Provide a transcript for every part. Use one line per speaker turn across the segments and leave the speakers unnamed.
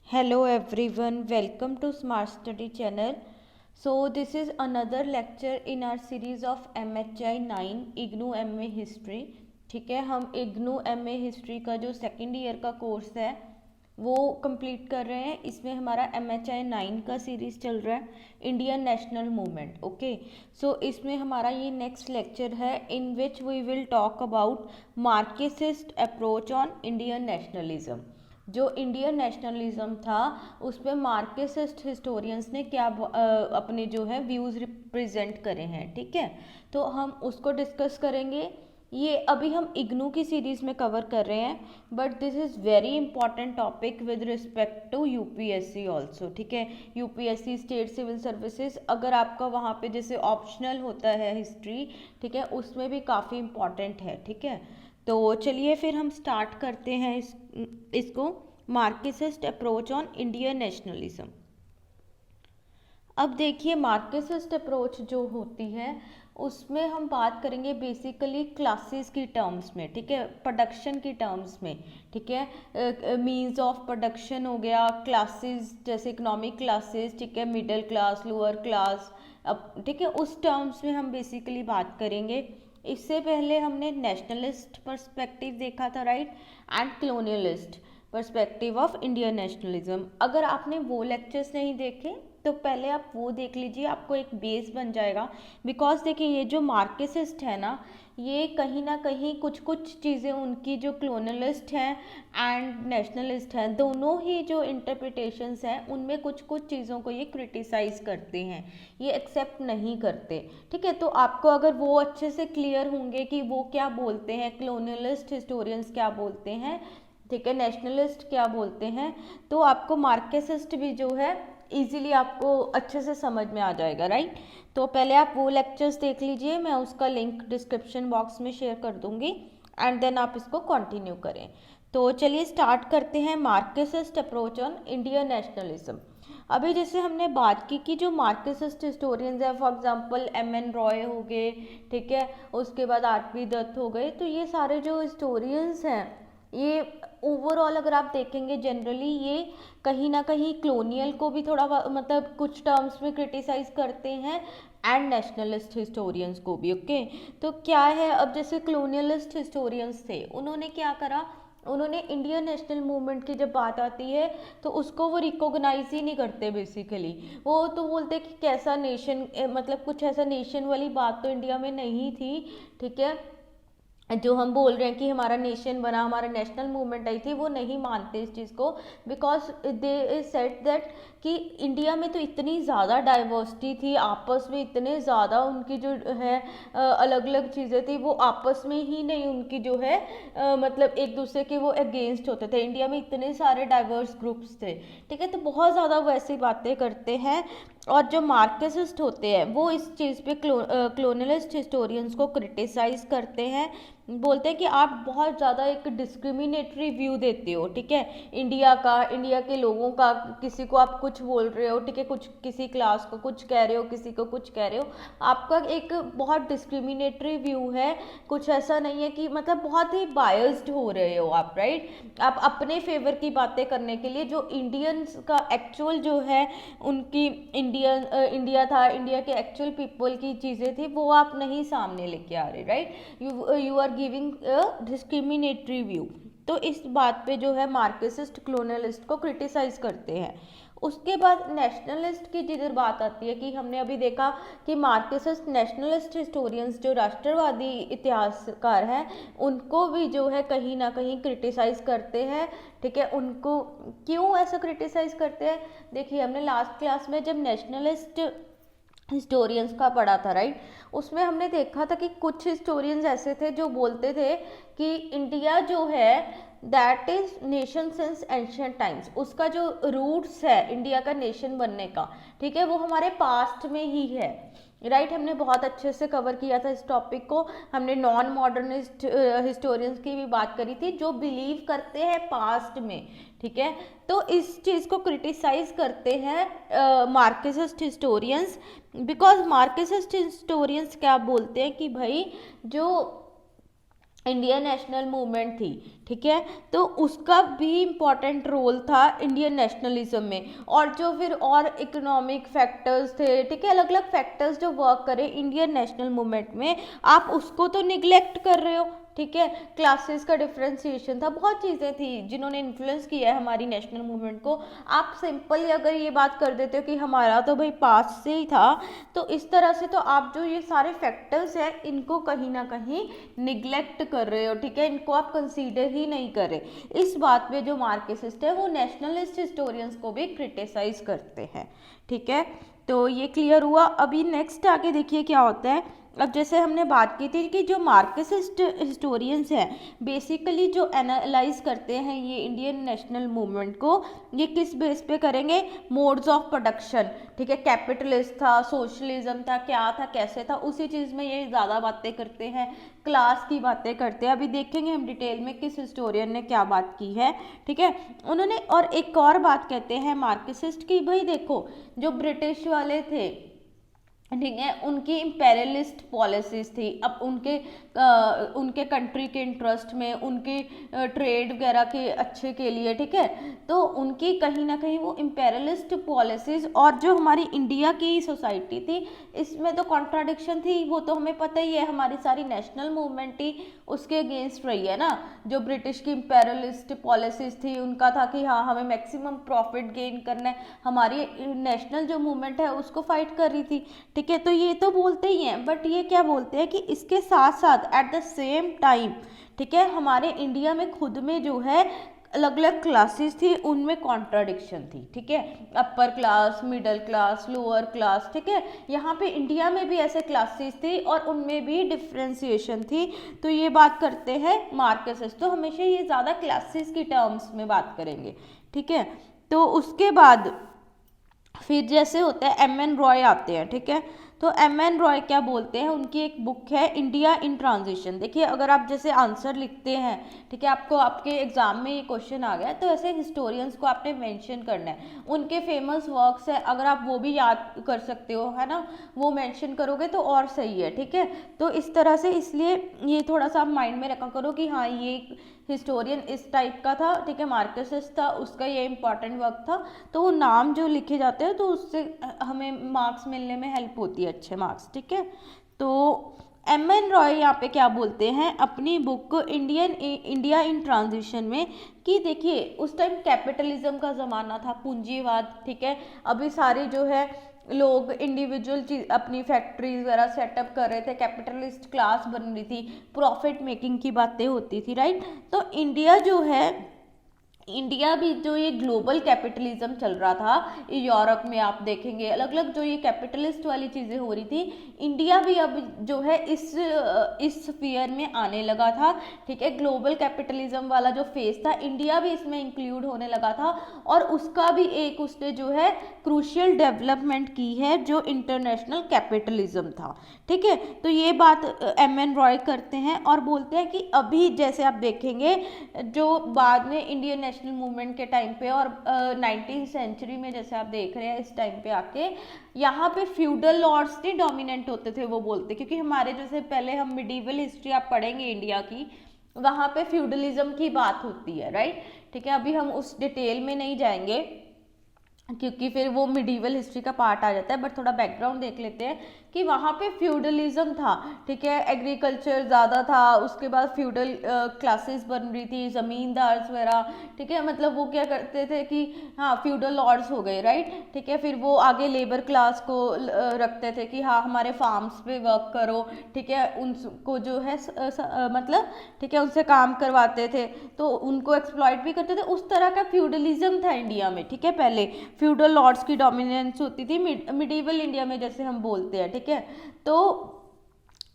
Hello everyone, welcome to Smart Study channel. So this is another lecture in our series of MHI 9 IGNOU MA history. ठीक है, हम IGNOU MA history का जो second year का course है वो complete कर रहे हैं. इसमें हमारा MHI 9 का सीरीज चल रहा है, Indian national movement. Okay, so इसमें हमारा ये नेक्स्ट लेक्चर है in which we will talk about Marxist approach on Indian nationalism. जो इंडियन नेशनलिज्म था उस पर मार्क्सिस्ट हिस्टोरियंस ने क्या अपने जो है व्यूज़ रिप्रेजेंट करे हैं. ठीक है, तो हम उसको डिस्कस करेंगे. ये अभी हम इग्नू की सीरीज़ में कवर कर रहे हैं, but this is very important topic with respect to UPSC also. ठीक है, यूपीएससी स्टेट सिविल सर्विसेज, अगर आपका वहाँ पे जैसे ऑप्शनल होता है हिस्ट्री, ठीक है, उसमें भी काफ़ी इम्पॉर्टेंट है. ठीक है, तो चलिए फिर हम स्टार्ट करते हैं इसको. Marxist approach on Indian nationalism. अब देखिए, मार्क्सिस्ट अप्रोच जो होती है उसमें हम बात करेंगे बेसिकली क्लासेस की टर्म्स में. ठीक है, प्रोडक्शन की टर्म्स में. ठीक है, मींस ऑफ प्रोडक्शन हो गया, क्लासेस जैसे इकोनॉमिक क्लासेस, ठीक है, मिडिल क्लास, लोअर क्लास. अब ठीक है, उस टर्म्स में हम बेसिकली बात करेंगे. इससे पहले हमने नेशनलिस्ट पर्सपेक्टिव देखा था, right, and colonialist perspective of Indian nationalism. अगर आपने वो लेक्चर्स नहीं देखे तो पहले आप वो देख लीजिए, आपको एक बेस बन जाएगा. बिकॉज देखिए, ये जो मार्क्सिस्ट है ना, ये कहीं ना कहीं कुछ कुछ चीज़ें उनकी जो कॉलोनियलिस्ट हैं एंड नेशनलिस्ट हैं, दोनों ही जो इंटरप्रिटेशंस हैं उनमें कुछ कुछ चीज़ों को ये क्रिटिसाइज़ करते हैं, ये एक्सेप्ट नहीं करते. ठीक है, तो आपको अगर वो अच्छे से क्लियर होंगे कि वो क्या बोलते हैं, कॉलोनियलिस्ट हिस्टोरियंस क्या बोलते हैं, ठीक है, नेशनलिस्ट क्या बोलते हैं, तो आपको मार्क्सिस्ट भी जो है इजीली आपको अच्छे से समझ में आ जाएगा, राइट. तो पहले आप वो लेक्चर्स देख लीजिए, मैं उसका लिंक डिस्क्रिप्शन बॉक्स में शेयर कर दूंगी, एंड देन आप इसको कंटिन्यू करें. तो चलिए स्टार्ट करते हैं. Marxist approach on Indian nationalism. अभी जैसे हमने बात की कि जो मार्क्सिस्ट हिस्टोरियंस है, फॉर एग्जांपल एम.एन. रॉय हो गए, ठीक है, उसके बाद आर.पी. दत्त हो गए, तो ये सारे जो हिस्टोरियंस हैं, ये ओवरऑल अगर आप देखेंगे जनरली ये कहीं ना कहीं कॉलोनियल को भी थोड़ा मतलब कुछ टर्म्स में क्रिटिसाइज करते हैं, एंड नेशनलिस्ट हिस्टोरियंस को भी. ओके, तो क्या है, अब जैसे कॉलोनियलिस्ट हिस्टोरियंस थे, उन्होंने क्या करा, उन्होंने इंडियन नेशनल मूवमेंट की जब बात आती है तो उसको वो रिकॉग्नाइज ही नहीं करते. बेसिकली वो तो बोलते कि कैसा नेशन, मतलब कुछ ऐसा नेशन वाली बात तो इंडिया में नहीं थी. ठीक है, जो हम बोल रहे हैं कि हमारा नेशन बना, हमारा नेशनल मूवमेंट आई थी, वो नहीं मानते इस चीज़ को. बिकॉज दे सेड दैट कि इंडिया में तो इतनी ज़्यादा डाइवर्सिटी थी, आपस में इतने ज़्यादा उनकी जो है अलग अलग चीज़ें थी, वो आपस में ही नहीं उनकी जो है मतलब एक दूसरे के वो अगेंस्ट होते थे. इंडिया में इतने सारे डाइवर्स ग्रुप्स थे. ठीक है, तो बहुत ज़्यादा वैसी बातें करते हैं. और जो मार्क्सिस्ट होते हैं वो इस चीज़ पे कॉलोनियलिस्ट हिस्टोरियंस को क्रिटिसाइज करते हैं, बोलते हैं कि आप बहुत ज़्यादा एक डिस्क्रिमिनेटरी व्यू देते हो. ठीक है, इंडिया का, इंडिया के लोगों का, किसी को आप कुछ बोल रहे हो, ठीक है, कुछ किसी क्लास को कुछ कह रहे हो, किसी को कुछ कह रहे हो, आपका एक बहुत डिस्क्रिमिनेटरी व्यू है. कुछ ऐसा नहीं है कि मतलब बहुत ही बायस्ड हो रहे हो आप, राइट. आप अपने फेवर की बातें करने के लिए जो इंडियंस का एक्चुअल जो है उनकी इंडिया था, इंडिया के एक्चुअल पीपल की चीज़ें थी, वो आप नहीं सामने लेके आ रहे, right. You are giving a discriminatory view. तो इस बात पे जो है मार्क्सिस्ट कॉलोनियलिस्ट को क्रिटिसाइज करते हैं. उसके बाद नेशनलिस्ट की जिधर बात आती है कि हमने अभी देखा कि मार्क्सिस्ट नेशनलिस्ट हिस्टोरियंस जो राष्ट्रवादी इतिहासकार हैं उनको भी जो है कहीं ना कहीं क्रिटिसाइज करते हैं. ठीक है, उनको क्यों ऐसा क्रिटिसाइज करते हैं, देखिए हमने लास्ट क्लास में जब नेशनलिस्ट हिस्टोरियंस का पढ़ा था, राइट, उसमें हमने देखा था कि कुछ हिस्टोरियंस ऐसे थे जो बोलते थे कि इंडिया जो है that is nation since ancient times. उसका जो रूट्स है इंडिया का नेशन बनने का, ठीक है, वो हमारे पास्ट में ही है, राइट. हमने बहुत अच्छे से कवर किया था इस टॉपिक को. हमने नॉन मॉडर्निस्ट हिस्टोरियंस की भी बात करी थी जो बिलीव करते हैं पास्ट में. ठीक है, तो इस चीज़ को क्रिटिसाइज करते हैं Marxist historians. Because Marxist historians क्या बोलते हैं कि भाई जो इंडियन नेशनल मूवमेंट थी, ठीक है, तो उसका भी इम्पॉर्टेंट रोल था इंडियन नेशनलिज्म में। और जो फिर और इकोनॉमिक फैक्टर्स थे, ठीक है, अलग अलग फैक्टर्स जो वर्क करे इंडियन नेशनल मूवमेंट में, आप उसको तो निगलेक्ट कर रहे हो, ठीक है। क्लासेस का डिफ्रेंसिएशन था, बहुत चीज़ें थी जिन्होंने इन्फ्लुएंस किया है हमारी नेशनल मूवमेंट को। आप सिंपली अगर ये बात कर देते हो कि हमारा तो भाई पास से ही था, तो इस तरह से तो आप जो ये सारे फैक्टर्स हैं इनको कहीं ना कहीं निगलेक्ट कर रहे हो, ठीक है, इनको आप कंसीडर ही नहीं कर रहे। इस बात पे जो मार्क्सिस्ट है वो नेशनलिस्ट हिस्टोरियंस को भी क्रिटिसाइज करते हैं, ठीक है। तो ये क्लियर हुआ। अभी नेक्स्ट आगे देखिए क्या होता है। अब जैसे हमने बात की थी कि जो मार्क्सिस्ट हिस्टोरियंस हैं बेसिकली जो एनालाइज करते हैं ये इंडियन नेशनल मूवमेंट को, ये किस बेस पे करेंगे, मोड्स ऑफ प्रोडक्शन, ठीक है, कैपिटलिस्ट था, सोशलिज्म था, क्या था, कैसे था, उसी चीज़ में ये ज़्यादा बातें करते हैं, क्लास की बातें करते हैं। अभी देखेंगे हम डिटेल में किस हिस्टोरियन ने क्या बात की है, ठीक है। उन्होंने और एक और बात कहते हैं मार्क्सिस्ट की, भाई देखो जो ब्रिटिश वाले थे, ठीक है, उनकी इम्पेरियलिस्ट पॉलिसीज थी। अब उनके कंट्री के इंटरेस्ट में, उनके ट्रेड वगैरह के अच्छे के लिए, ठीक है, तो उनकी कहीं ना कहीं वो इम्पेरियलिस्ट पॉलिसीज और जो हमारी इंडिया की सोसाइटी थी इसमें तो कॉन्ट्राडिक्शन थी, वो तो हमें पता ही है, हमारी सारी नेशनल मूवमेंट ही उसके अगेंस्ट रही है ना। जो ब्रिटिश की इम्पेरियलिस्ट पॉलिसीज थी उनका था कि हाँ हमें मैक्सिमम प्रॉफिट गेन करना है, हमारी नेशनल जो मूवमेंट है उसको फाइट कर रही थी, ठीक है। तो ये तो बोलते ही हैं, बट ये क्या बोलते हैं कि इसके साथ साथ एट द सेम टाइम, ठीक है, हमारे इंडिया में खुद में जो है अलग अलग क्लासेस थी, उनमें कॉन्ट्राडिक्शन थी, ठीक है, upper class, middle class, lower class, ठीक है, यहाँ पे इंडिया में भी ऐसे क्लासेस थी और उनमें भी डिफ्रेंसिएशन थी। तो ये बात करते हैं मार्क्सिस्ट, तो हमेशा ये ज़्यादा क्लासेस की टर्म्स में बात करेंगे, ठीक है। तो उसके बाद फिर जैसे होता है एम.एन. रॉय आते हैं, ठीक है। तो एम.एन. रॉय क्या बोलते हैं, उनकी एक बुक है इंडिया इन ट्रांजिशन। देखिए अगर आप जैसे आंसर लिखते हैं, ठीक है, आपको आपके एग्जाम में ये क्वेश्चन आ गया तो ऐसे हिस्टोरियंस को आपने मेंशन करना है, उनके फेमस वर्क्स है, अगर आप वो भी याद कर सकते हो, है ना, वो मेंशन करोगे तो और सही है, ठीक है। तो इस तरह से, इसलिए ये थोड़ा सा आप माइंड में रखा करो कि हाँ ये हिस्टोरियन इस टाइप का था, ठीक है, मार्क्सिस्ट था, उसका ये इंपॉर्टेंट वर्क था, तो वो नाम जो लिखे जाते हैं तो उससे हमें मार्क्स मिलने में हेल्प होती है, अच्छे मार्क्स, ठीक है। तो एम.एन. रॉय यहाँ पे क्या बोलते हैं अपनी बुक इंडिया इन ट्रांजिशन में कि देखिए उस टाइम कैपिटलिज्म का ज़माना था, पूंजीवाद, ठीक है, अभी सारे जो है लोग इंडिविजुअल चीज अपनी फैक्ट्रीज वगैरह सेटअप कर रहे थे, कैपिटलिस्ट क्लास बन रही थी, प्रॉफिट मेकिंग की बातें होती थी, राइट। तो इंडिया जो है, इंडिया भी जो ये ग्लोबल कैपिटलिज्म चल रहा था, यूरोप में आप देखेंगे अलग अलग जो ये कैपिटलिस्ट वाली चीज़ें हो रही थी, इंडिया भी अब जो है इस स्फीयर में आने लगा था, ठीक है। ग्लोबल कैपिटलिज्म वाला जो फेज था इंडिया भी इसमें इंक्लूड होने लगा था और उसका भी एक उसने जो है क्रूशियल डेवलपमेंट की है जो इंटरनेशनल कैपिटलिज्म था, ठीक है। तो ये बात एम.एन. रॉय करते हैं और बोलते हैं कि अभी जैसे आप देखेंगे जो बाद में इंडियन नेशनल मूवमेंट के टाइम पे और 19th सेंचुरी में जैसे आप देख रहे हैं इस टाइम पे आके यहाँ पे फ्यूडल लॉर्ड्स नहीं डोमिनेंट होते थे, वो बोलते, क्योंकि हमारे जैसे पहले हम मिडीवल हिस्ट्री आप पढ़ेंगे इंडिया की, वहाँ पे फ्यूडलिज्म की बात होती है, राइट, ठीक है। अभी हम उस डिटेल में नहीं जाएंगे क्योंकि फिर वो मिडीवल हिस्ट्री का पार्ट आ जाता है, बट थोड़ा बैकग्राउंड देख लेते हैं कि वहाँ पे फ्यूडलिज्म था, ठीक है, एग्रीकल्चर ज़्यादा था, उसके बाद फ्यूडल क्लासेस बन रही थी, ज़मींदार वगैरह, ठीक है, मतलब वो क्या करते थे कि हाँ फ्यूडल लॉर्ड्स हो गए, राइट, ठीक है। फिर वो आगे लेबर क्लास को रखते थे कि हाँ हमारे फार्म्स पे वर्क करो, ठीक है, उनको जो है मतलब ठीक है उनसे काम करवाते थे, तो उनको एक्सप्लॉइट भी करते थे, उस तरह का फ्यूडलिज्म था इंडिया में, ठीक है। पहले फ्यूडल लॉर्ड्स की डोमिनेंस होती थी मिडीवल इंडिया में जैसे हम बोलते हैं, ठीक है। तो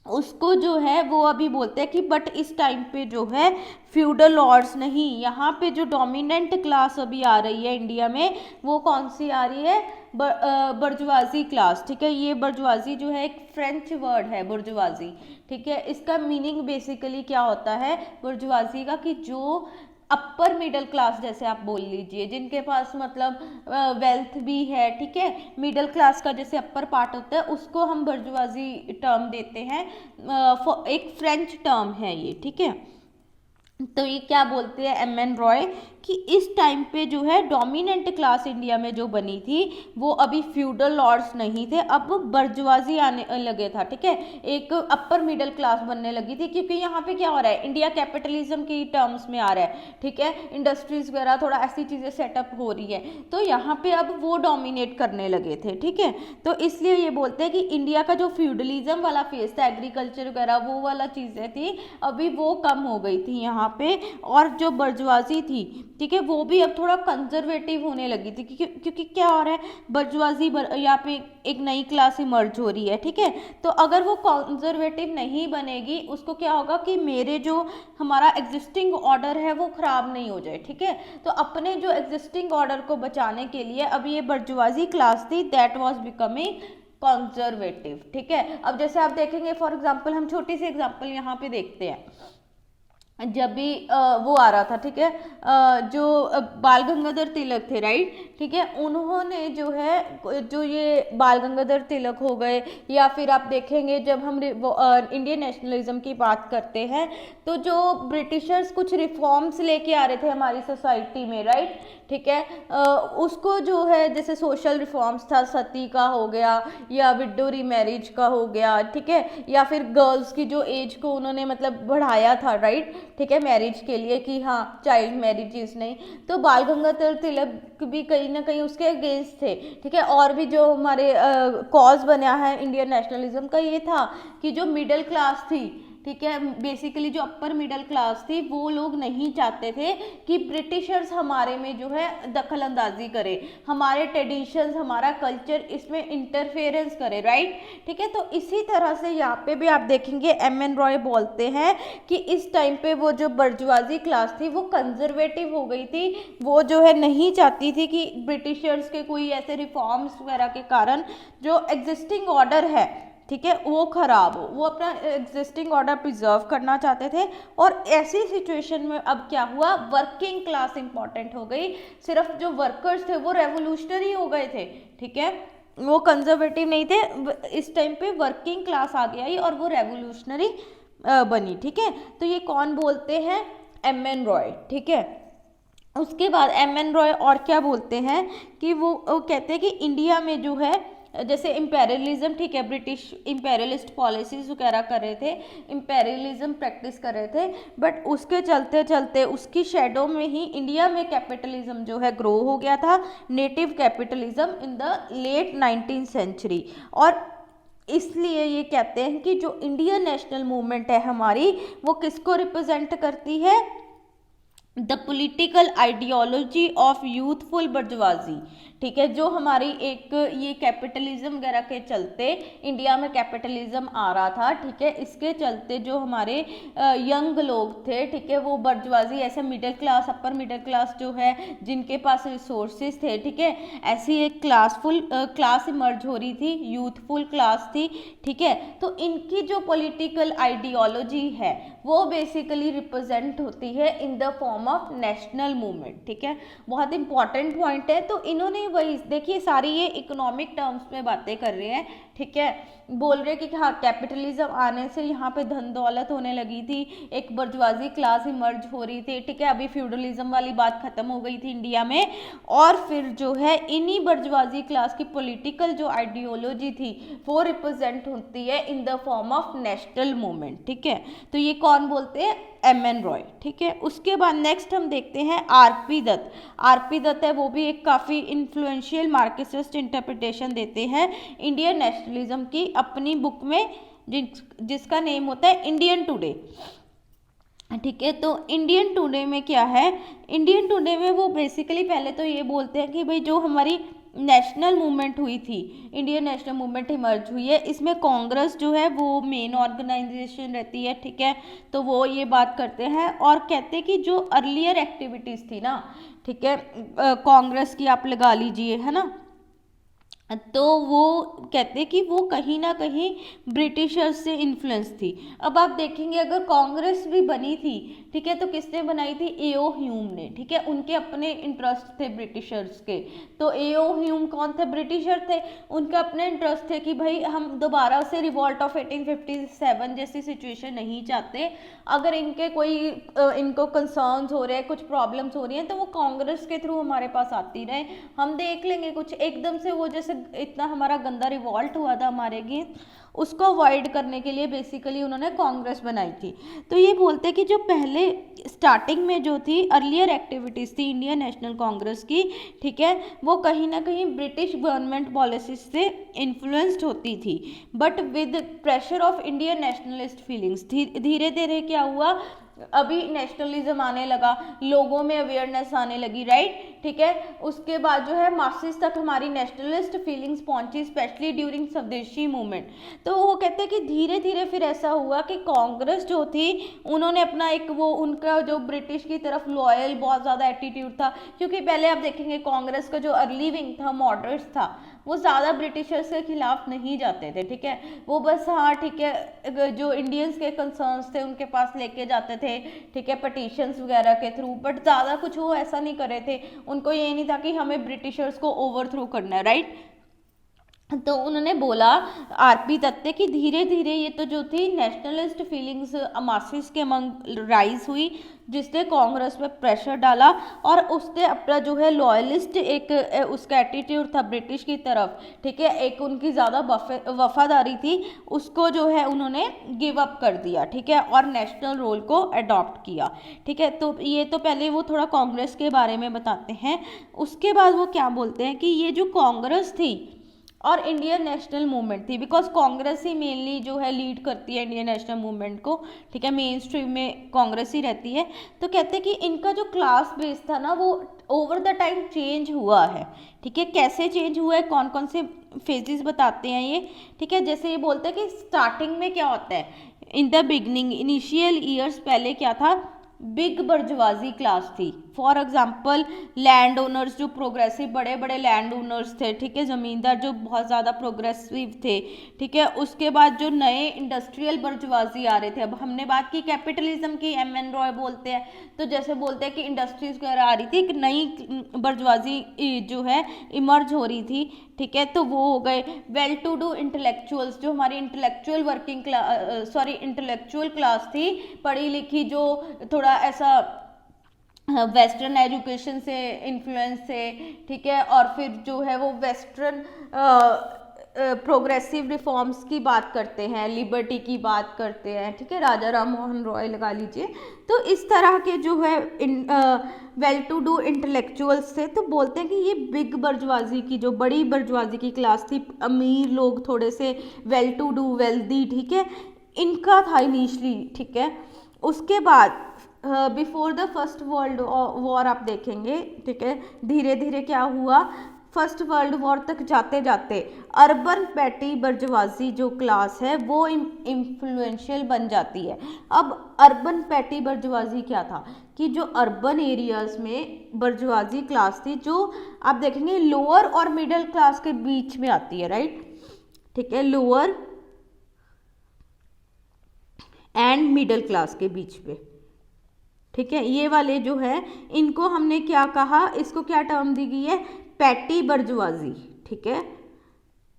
उसको जो है वो अभी बोलते हैं कि बट इस टाइम पे जो है फ्यूडल लॉर्ड्स नहीं, यहाँ पे जो डोमिनेंट क्लास अभी आ रही है इंडिया में वो कौन सी आ रही है, बर्जुआजी क्लास, ठीक है। ये बर्जुआजी जो है एक फ्रेंच वर्ड है बर्जुआजी, ठीक है, इसका मीनिंग बेसिकली क्या होता है बर्जुआजी का कि जो अपर मिडिल क्लास जैसे आप बोल लीजिए, जिनके पास मतलब वेल्थ भी है, ठीक है, मिडिल क्लास का जैसे अपर पार्ट होता है उसको हम बर्जुआजी टर्म देते हैं। एक फ्रेंच टर्म है ये, ठीक है। तो ये क्या बोलते हैं एम एन रॉय कि इस टाइम पे जो है डोमिनेंट क्लास इंडिया में जो बनी थी वो अभी फ्यूडल लॉर्ड्स नहीं थे, अब बर्जुआजी आने लगे था, ठीक है, एक अपर मिडिल क्लास बनने लगी थी, क्योंकि यहाँ पे क्या हो रहा है, इंडिया कैपिटलिज्म की टर्म्स में आ रहा है, ठीक है, इंडस्ट्रीज वगैरह थोड़ा ऐसी चीज़ें सेटअप हो रही है, तो यहाँ पे अब वो डोमिनेट करने लगे थे, ठीक है। तो इसलिए ये बोलते हैं कि इंडिया का जो फ्यूडलिज्म वाला फेज था, एग्रीकल्चर वगैरह वो वाला चीज़ें थी, अभी वो कम हो गई थी यहाँ पे, और जो बर्जुआजी थी, ठीक है, वो भी अब थोड़ा कंजर्वेटिव होने लगी थी, क्योंकि क्या हो रहा है, बर्जुआजी यहाँ पे एक नई क्लास इमर्ज हो रही है, ठीक है। तो अगर वो कंजर्वेटिव नहीं बनेगी, उसको क्या होगा कि मेरे जो हमारा एग्जिस्टिंग ऑर्डर है वो खराब नहीं हो जाए, ठीक है। तो अपने जो एग्जिस्टिंग ऑर्डर को बचाने के लिए अब ये बर्जुआजी क्लास थी दैट वाज बिकमिंग कंजर्वेटिव, ठीक है। अब जैसे आप देखेंगे फॉर एग्जांपल, हम छोटी सी एग्जांपल यहाँ पे देखते हैं, जब भी वो आ रहा था, ठीक है, जो बाल गंगाधर तिलक थे, राइट, ठीक है, उन्होंने जो है जो ये बाल गंगाधर तिलक हो गए, या फिर आप देखेंगे जब हम इंडियन नेशनलिज्म की बात करते हैं तो जो ब्रिटिशर्स कुछ रिफॉर्म्स लेके आ रहे थे हमारी सोसाइटी में, राइट, ठीक है, उसको जो है जैसे सोशल रिफॉर्म्स था, सती का हो गया या विडो रीमैरिज का हो गया, ठीक है, या फिर गर्ल्स की जो एज को उन्होंने मतलब बढ़ाया था, राइट, ठीक है, मैरिज के लिए कि हाँ चाइल्ड मैरिजेस नहीं, तो बाल गंगाधर तिलक भी कहीं ना कहीं उसके अगेंस्ट थे, ठीक है। और भी जो हमारे कॉज बना है इंडियन नेशनलिज्म का ये था कि जो मिडिल क्लास थी, ठीक है, बेसिकली जो अपर मिडिल क्लास थी, वो लोग नहीं चाहते थे कि ब्रिटिशर्स हमारे में जो है दखल अंदाजी करे, हमारे ट्रेडिशंस, हमारा कल्चर इसमें इंटरफेरेंस करे, राइट, ठीक है। तो इसी तरह से यहाँ पे भी आप देखेंगे एम एन रॉय बोलते हैं कि इस टाइम पे वो जो बर्जुआजी क्लास थी वो कंजर्वेटिव हो गई थी, वो जो है नहीं चाहती थी कि ब्रिटिशर्स के कोई ऐसे रिफॉर्म्स वगैरह के कारण जो एग्जिस्टिंग ऑर्डर है, ठीक है, वो खराब हो, वो अपना एग्जिस्टिंग ऑर्डर प्रिजर्व करना चाहते थे। और ऐसी सिचुएशन में अब क्या हुआ, वर्किंग क्लास इंपॉर्टेंट हो गई, सिर्फ जो वर्कर्स थे वो रेवोल्यूशनरी हो गए थे, ठीक है, वो कंजर्वेटिव नहीं थे, इस टाइम पे वर्किंग क्लास आ गया और वो रेवोल्यूशनरी बनी, ठीक है। तो ये कौन बोलते हैं, एम एन रॉय, ठीक है। उसके बाद एम एन रॉय और क्या बोलते हैं कि वो कहते हैं कि इंडिया में जो है जैसे इम्पेरियलिज्म, ठीक है, ब्रिटिश इम्पेरियलिस्ट पॉलिसीज वगैरह कर रहे थे, इम्पेरियलिज्म प्रैक्टिस कर रहे थे, बट उसके चलते चलते उसकी शेडो में ही इंडिया में कैपिटलिज्म जो है ग्रो हो गया था, native capitalism in the late 19th century. और इसलिए ये कहते हैं कि जो इंडियन नेशनल मूवमेंट है हमारी, वो किसको रिप्रेजेंट करती है, the political ideology of youthful bourgeoisie, ठीक है, जो हमारी एक ये कैपिटलिज्म वगैरह के चलते इंडिया में कैपिटलिज्म आ रहा था, ठीक है, इसके चलते जो हमारे यंग लोग थे, ठीक है, वो बर्जुआजी ऐसे middle class, upper middle class जो है जिनके पास रिसोर्सेज थे, ठीक है, ऐसी एक क्लास इमर्ज हो रही थी, यूथफुल क्लास थी, ठीक है। तो इनकी जो पॉलिटिकल आइडियोलॉजी है वो बेसिकली रिप्रेजेंट होती है in the form of national movement, ठीक है, बहुत इंपॉर्टेंट पॉइंट है। तो इन्होंने वही देखिए सारी ये इकोनॉमिक टर्म्स में बातें कर रहे हैं, ठीक है, बोल रहे कि हाँ कैपिटलिज्म आने से यहाँ पे धन दौलत होने लगी थी, एक बर्जुआजी क्लास इमर्ज हो रही थी, ठीक है, अभी फ्यूडलिज्म वाली बात खत्म हो गई थी इंडिया में, और फिर जो है इन्हीं बर्जुआजी क्लास की पॉलिटिकल जो आइडियोलॉजी थी वो रिप्रेजेंट होती है in the form of national movement, ठीक है। तो ये कौन बोलते हैं, एम एन रॉय, ठीक है। उसके बाद नेक्स्ट हम देखते हैं आरपी दत्त। आरपी दत्त है वो भी एक काफ़ी इन्फ्लुएंशियल मार्क्सिस्ट इंटरप्रिटेशन देते हैं इंडियन नेशनलिज्म की अपनी बुक में, जिसका नेम होता है इंडियन टुडे, ठीक है। तो इंडियन टुडे में क्या है, इंडियन टुडे में वो बेसिकली पहले तो ये बोलते हैं कि भाई जो हमारी नेशनल मूवमेंट हुई थी, इंडियन नेशनल मूवमेंट इमर्ज हुई है, इसमें कांग्रेस जो है वो मेन ऑर्गेनाइजेशन रहती है, ठीक है। तो वो ये बात करते हैं और कहते हैं कि जो अर्लियर एक्टिविटीज़ थी ना, ठीक है, कांग्रेस की आप लगा लीजिए, है ना, तो वो कहते कि वो कहीं ना कहीं ब्रिटिशर्स से इन्फ्लुएंस थी। अब आप देखेंगे अगर कांग्रेस भी बनी थी, ठीक है, तो किसने बनाई थी? एओ ह्यूम ने, ठीक है, उनके अपने इंटरेस्ट थे ब्रिटिशर्स के। तो एओ ह्यूम कौन थे? ब्रिटिशर थे, उनके अपने इंटरेस्ट थे कि भाई हम दोबारा से रिवॉल्ट ऑफ 1857 जैसी सिचुएशन नहीं चाहते। अगर इनके कोई इनको कंसर्न्स हो रहे हैं, कुछ प्रॉब्लम्स हो रही हैं, तो वो कांग्रेस के थ्रू हमारे पास आती रहे, हम देख लेंगे कुछ। एकदम से वो जैसे इतना हमारा गंदा रिवॉल्ट हुआ था हमारे अगेंस्ट, उसको अवॉइड करने के लिए बेसिकली उन्होंने कांग्रेस बनाई थी। तो ये बोलते हैं कि जो पहले स्टार्टिंग में जो थी अर्लियर एक्टिविटीज़ थी इंडियन नेशनल कांग्रेस की, ठीक है, वो कहीं ना कहीं ब्रिटिश गवर्नमेंट पॉलिसीज से इन्फ्लुएंस्ड होती थी, but with pressure of Indian nationalist feelings. धीरे धीरे क्या हुआ, अभी नेशनलिज्म आने लगा, लोगों में अवेयरनेस आने लगी, राइट, ठीक है। उसके बाद जो है मासिस तक हमारी नेशनलिस्ट फीलिंग्स पहुंची, स्पेशली ड्यूरिंग स्वदेशी मूवमेंट। तो वो कहते हैं कि धीरे धीरे फिर ऐसा हुआ कि कांग्रेस जो थी उन्होंने अपना एक वो उनका जो ब्रिटिश की तरफ लॉयल बहुत ज़्यादा एटीट्यूड था, क्योंकि पहले आप देखेंगे कांग्रेस का जो अर्ली विंग था, मॉडरेट्स था, वो ज़्यादा ब्रिटिशर्स के खिलाफ नहीं जाते थे, ठीक है, वो बस हाँ ठीक है जो इंडियंस के कंसर्न्स थे उनके पास लेके जाते थे, ठीक है, पटिशंस वगैरह के थ्रू, बट ज़्यादा कुछ वो ऐसा नहीं करे थे, उनको ये नहीं था कि हमें ब्रिटिशर्स को ओवरथ्रो करना है, राइट। तो उन्होंने बोला आरपी दत्ते कि धीरे धीरे ये तो जो थी नेशनलिस्ट फीलिंग्स मासिस के मंग राइज हुई, जिसने कांग्रेस पे प्रेशर डाला, और उसने अपना जो है लॉयलिस्ट एक उसका एटीट्यूड था ब्रिटिश की तरफ, ठीक है, एक उनकी ज़्यादा वफादारी थी, उसको जो है उन्होंने गिव अप कर दिया, ठीक है, और नेशनल रोल को अडॉप्ट किया, ठीक है। तो ये तो पहले वो थोड़ा कांग्रेस के बारे में बताते हैं। उसके बाद वो क्या बोलते हैं कि ये जो कांग्रेस थी और इंडियन नेशनल मूवमेंट थी, बिकॉज कांग्रेस ही मेनली जो है लीड करती है इंडियन नेशनल मूवमेंट को, ठीक है, मेन स्ट्रीम में कांग्रेस ही रहती है। तो कहते हैं कि इनका जो क्लास बेस था ना वो ओवर द टाइम चेंज हुआ है, ठीक है, कैसे चेंज हुआ है, कौन कौन से फेजेस बताते हैं ये, ठीक है। जैसे ये बोलते हैं कि स्टार्टिंग में क्या होता है, in the beginning initial years पहले क्या था, बिग बर्जवाजी क्लास थी। फॉर एग्जाम्पल लैंड ओनर्स, जो प्रोग्रेसिव बड़े बड़े लैंड ओनर्स थे, ठीक है, ज़मींदार जो बहुत ज़्यादा प्रोग्रेसिव थे, ठीक है। उसके बाद जो नए इंडस्ट्रियल बर्जवाजी आ रहे थे, अब हमने बात की कैपिटलिज्म की, एम.एन. रॉय बोलते हैं, तो जैसे बोलते हैं कि इंडस्ट्रीज वगैरह आ रही थी, एक नई बर्जवाजी जो है इमर्ज हो रही थी, ठीक है। तो वो हो गए वेल टू डू इंटेलेक्चुअल्स, जो हमारी इंटेलेक्चुअल वर्किंग इंटेलेक्चुअल क्लास थी, पढ़ी लिखी, जो थोड़ा ऐसा वेस्टर्न एजुकेशन से इन्फ्लुएंस थे, ठीक है, और फिर जो है वो वेस्टर्न प्रोग्रेसिव रिफॉर्म्स की बात करते हैं, लिबर्टी की बात करते हैं, ठीक है, राजा राम मोहन रॉय लगा लीजिए। तो इस तरह के जो है वेल टू डू इंटेलेक्चुअल्स थे। तो बोलते हैं कि ये बिग बर्जवाजी की, जो बड़ी बर्जवाजी की क्लास थी, अमीर लोग, थोड़े से वेल टू डू वेल्दी, ठीक है, इनका था इनिशली, ठीक है। उसके बाद before the first world war आप देखेंगे, ठीक है, धीरे धीरे क्या हुआ, फर्स्ट वर्ल्ड वॉर तक जाते जाते अर्बन पैटी बर्जवाजी जो क्लास है वो इन्फ्लुएंशियल बन जाती है। अब अर्बन पैटी बर्जवाजी क्या था कि जो अर्बन एरियाज में बर्जवाजी क्लास थी, जो आप देखेंगे लोअर और मिडिल क्लास के बीच में आती है, राइट, ठीक है, लोअर एंड मिडिल क्लास के बीच में, ठीक है, ये वाले जो है इनको हमने क्या कहा, इसको क्या टर्म दी गई है, पैटी बर्जवाजी, ठीक है।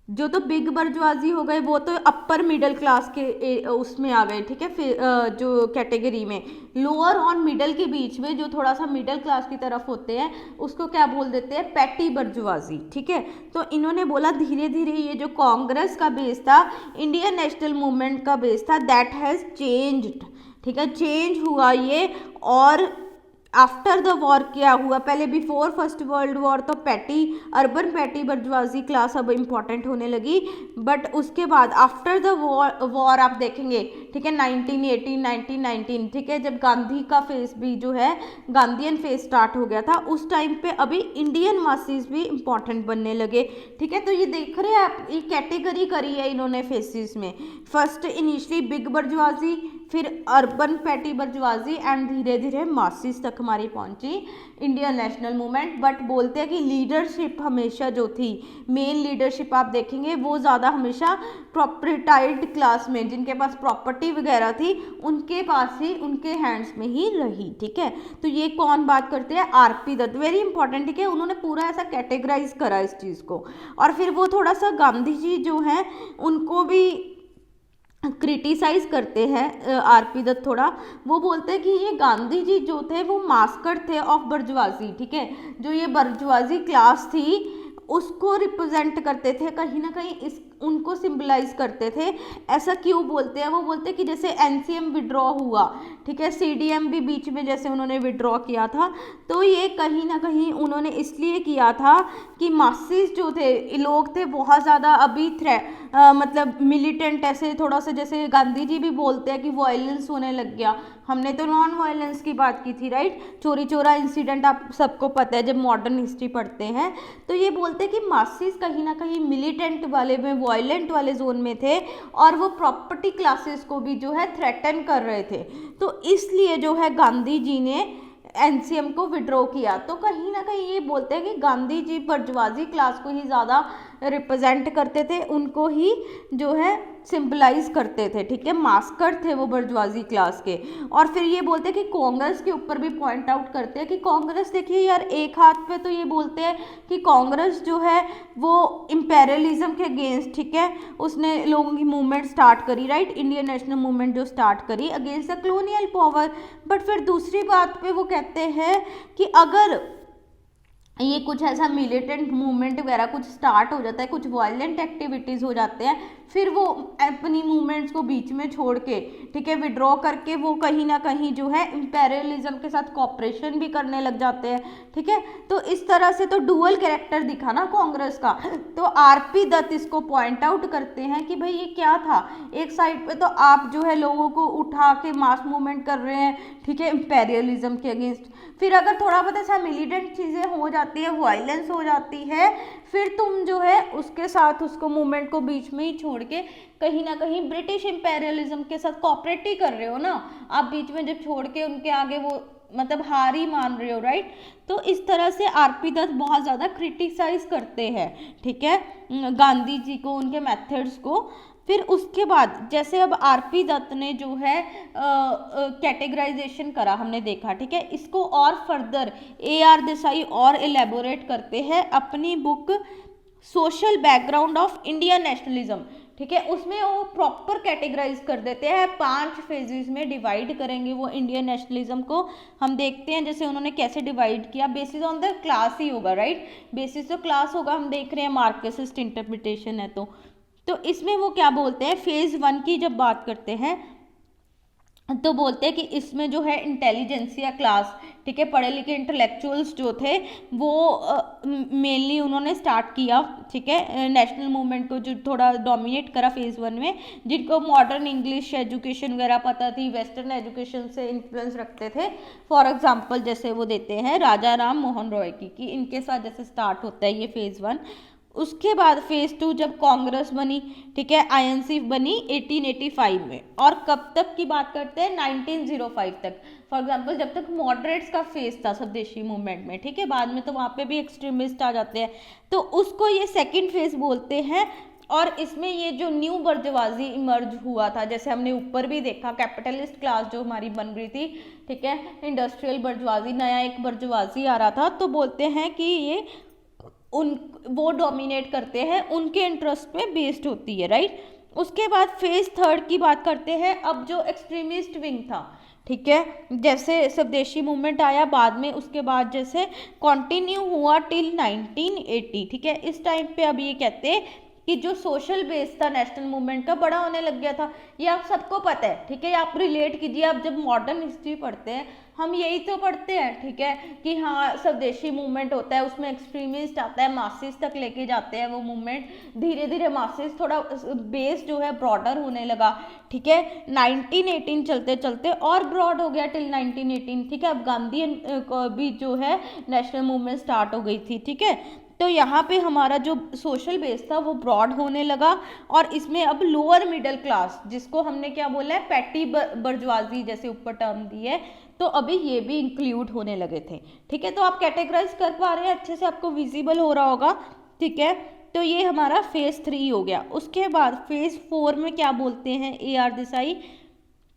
जो तो बिग बर्जवाजी हो गए वो तो अपर मिडिल क्लास के उसमें आ गए, ठीक है, फिर जो कैटेगरी में लोअर और मिडिल के बीच में जो थोड़ा सा मिडिल क्लास की तरफ होते हैं उसको क्या बोल देते हैं, पैटी बर्जवाजी, ठीक है। तो इन्होंने बोला धीरे धीरे ये जो कांग्रेस का बेस था, इंडियन नेशनल मूवमेंट का बेस था, दैट हैज़ चेंज्ड, ठीक है, चेंज हुआ ये। और आफ्टर द वॉर क्या हुआ, पहले बिफोर फर्स्ट वर्ल्ड वॉर तो अर्बन पैटी बर्जवाजी क्लास अब इम्पॉर्टेंट होने लगी, बट उसके बाद आफ्टर द वॉर आप देखेंगे, ठीक है, 1918 1919, ठीक है, जब गांधी का फेस भी जो है गांधीयन फेस स्टार्ट हो गया था, उस टाइम पे अभी इंडियन मासेस भी इम्पॉर्टेंट बनने लगे, ठीक है। तो ये देख रहे हैं आप, ये कैटेगरी करी है इन्होंने फेसिस में, फर्स्ट इनिशियली बिग बर्जवाजी, फिर अर्बन पैटी बर्जुआजी एंड धीरे धीरे मासिस तक हमारी पहुंची इंडियन नेशनल मूवमेंट। बट बोलते हैं कि लीडरशिप हमेशा जो थी, मेन लीडरशिप आप देखेंगे वो ज़्यादा हमेशा प्रॉपर्टाइज्ड क्लास में, जिनके पास प्रॉपर्टी वगैरह थी उनके पास ही, उनके हैंड्स में ही रही। ठीक है, तो ये कौन बात करते हैं? RP Dutt, very important. ठीक है, उन्होंने पूरा ऐसा कैटेगराइज करा इस चीज़ को। और फिर वो थोड़ा सा गांधी जी जो हैं उनको भी क्रिटिसाइज करते हैं आरपी दत्त थोड़ा। वो बोलते हैं कि ये गांधी जी जो थे वो मास्कर थे ऑफ बर्जुआजी। ठीक है, जो ये बर्जुआजी क्लास थी उसको रिप्रेजेंट करते थे, कहीं ना कहीं इस उनको सिंबलाइज करते थे। ऐसा क्यों बोलते हैं? वो बोलते हैं कि जैसे एनसीएम विड्रॉ हुआ, ठीक है, सीडीएम भी बीच में जैसे उन्होंने विड्रॉ किया था, तो ये कहीं ना कहीं उन्होंने इसलिए किया था कि मासिस जो थे, लोग थे बहुत ज़्यादा अभी मतलब मिलिटेंट, ऐसे थोड़ा सा, जैसे गांधी जी भी बोलते हैं कि वायलेंस होने लग गया। हमने तो नॉन वायलेंस की बात की थी, राइट? चोरी चोरा इंसिडेंट आप सबको पता है जब मॉडर्न हिस्ट्री पढ़ते हैं। तो ये बोलते हैं कि मासिस कहीं ना कहीं मिलिटेंट वाले में, वायलेंट वाले जोन में थे, और वो प्रॉपर्टी क्लासेस को भी जो है थ्रेटन कर रहे थे। तो इसलिए जो है गांधी जी ने एनसीएम को विड्रॉ किया। तो कहीं ना कहीं ये बोलते हैं कि गांधी जी बर्जुआजी क्लास को ही ज़्यादा रिप्रेजेंट करते थे, उनको ही जो है सिंबलाइज करते थे। ठीक है, मास्कर थे वो बर्जुआजी क्लास के। और फिर ये बोलते हैं कि कांग्रेस के ऊपर भी पॉइंट आउट करते हैं कि कांग्रेस, देखिए यार, एक हाथ पे तो ये बोलते हैं कि कांग्रेस जो है वो इंपेरियलिज्म के अगेंस्ट, ठीक है, उसने लोगों की मूवमेंट स्टार्ट करी, राइट? इंडियन नेशनल मूवमेंट जो स्टार्ट करी against the colonial power. But फिर दूसरी बात पे वो कहते हैं कि अगर ये कुछ ऐसा मिलिटेंट मूवमेंट वगैरह कुछ स्टार्ट हो जाता है, कुछ वायलेंट एक्टिविटीज़ हो जाते हैं, फिर वो अपनी मूवमेंट्स को बीच में छोड़ के, ठीक है, विड्रॉ करके वो कहीं ना कहीं जो है इंपेरियलिज्म के साथ कॉपरेशन भी करने लग जाते हैं। ठीक है, तो इस तरह से तो डुअल कैरेक्टर दिखा ना कांग्रेस का। तो आरपी दत्त इसको पॉइंट आउट करते हैं कि भाई ये क्या था, एक साइड पे तो आप जो है लोगों को उठा के मास मूवमेंट कर रहे हैं, ठीक है, इंपेरियलिज्म के अगेंस्ट, फिर अगर थोड़ा बहुत ऐसा मिलिटेंट चीज़ें हो जाती है, वायलेंस हो जाती है, फिर तुम जो है उसके साथ उसको मूवमेंट को बीच में ही छोड़ के कहीं ना कहीं ब्रिटिश इंपेरियलिज्म के साथ कॉपरेट ही कर रहे हो ना। आप बीच में जब छोड़ के उनके आगे वो मतलब हार ही मान रहे हो, राइट? तो इस तरह से आरपी दत्त बहुत ज़्यादा क्रिटिसाइज करते हैं, ठीक है, गांधी जी को, उनके मेथड्स को। फिर उसके बाद जैसे अब आरपी दत्त ने जो है कैटेगराइजेशन करा, हमने देखा, ठीक है, इसको और फर्दर AR देसाई और एलेबोरेट करते हैं अपनी book social background of Indian nationalism. ठीक है, उसमें वो प्रॉपर कैटेगराइज कर देते हैं, 5 फेजेस में डिवाइड करेंगे वो इंडियन नेशनलिज्म को। हम देखते हैं जैसे उन्होंने कैसे डिवाइड किया, बेसिस ऑन द क्लास ही होगा, राइट? बेसिस तो क्लास होगा, हम देख रहे हैं मार्क्सिस्ट इंटरप्रिटेशन है। तो इसमें वो क्या बोलते हैं, फेज 1 की जब बात करते हैं तो बोलते हैं कि इसमें जो है इंटेलिजेंसिया क्लास, ठीक है, पढ़े लिखे इंटेलेक्चुअल्स जो थे वो मेनली उन्होंने स्टार्ट किया, ठीक है, नेशनल मूवमेंट को जो थोड़ा डोमिनेट करा फेज 1 में, जिनको मॉडर्न इंग्लिश एजुकेशन वगैरह पता थी, वेस्टर्न एजुकेशन से इन्फ्लुएंस रखते थे। फॉर एग्जाम्पल जैसे वो देते हैं राजा राम मोहन रॉय की इनके साथ जैसे स्टार्ट होता है ये फेज 1। उसके बाद फेज 2 जब कांग्रेस बनी, ठीक है, INC बनी 1885 में, और कब तक की बात करते हैं, 1905 तक। फॉर एग्जांपल जब तक मॉडरेट्स का फेज था स्वदेशी मूवमेंट में, ठीक है, बाद में तो वहाँ पे भी एक्सट्रीमिस्ट आ जाते हैं, तो उसको ये सेकंड फेज बोलते हैं। और इसमें ये जो न्यू बर्जुआजी इमर्ज हुआ था, जैसे हमने ऊपर भी देखा, कैपिटलिस्ट क्लास जो हमारी बन रही थी, ठीक है, इंडस्ट्रियल बर्जुआजी, नया एक बर्जुआजी आ रहा था, तो बोलते हैं कि ये वो डोमिनेट करते हैं, उनके इंटरेस्ट पे बेस्ड होती है, राइट? उसके बाद फेज 3 की बात करते हैं। अब जो एक्सट्रीमिस्ट विंग था, ठीक है, जैसे स्वदेशी मूवमेंट आया बाद में, उसके बाद जैसे कंटिन्यू हुआ टिल 1980, ठीक है, इस टाइम पे अब ये कहते हैं कि जो सोशल बेस था नेशनल मूवमेंट का बड़ा होने लग गया था। ये आप सबको पता है, ठीक है, आप रिलेट कीजिए, आप जब मॉडर्न हिस्ट्री पढ़ते हैं हम यही तो पढ़ते हैं, ठीक है, कि हाँ स्वदेशी मूवमेंट होता है, उसमें एक्सट्रीमिस्ट आता है, मासिस तक लेके जाते हैं वो मूवमेंट, धीरे धीरे मासिस थोड़ा बेस जो है ब्रॉडर होने लगा, ठीक है, 1918 चलते चलते और ब्रॉड हो गया टिल 1918, ठीक है। अब गांधी भी जो है नेशनल मूवमेंट स्टार्ट हो गई थी, ठीक है। तो यहाँ पे हमारा जो सोशल बेस था वो ब्रॉड होने लगा, और इसमें अब लोअर मिडिल क्लास, जिसको हमने क्या बोला है, पैटी बर्जुआजी जैसे ऊपर टर्म दी है, तो अभी ये भी इंक्लूड होने लगे थे। ठीक है, तो आप कैटेगराइज कर पा रहे हैं, अच्छे से आपको विजिबल हो रहा होगा। ठीक है, तो ये हमारा फेज 3 हो गया। उसके बाद फेज 4 में क्या बोलते हैं AR देसाई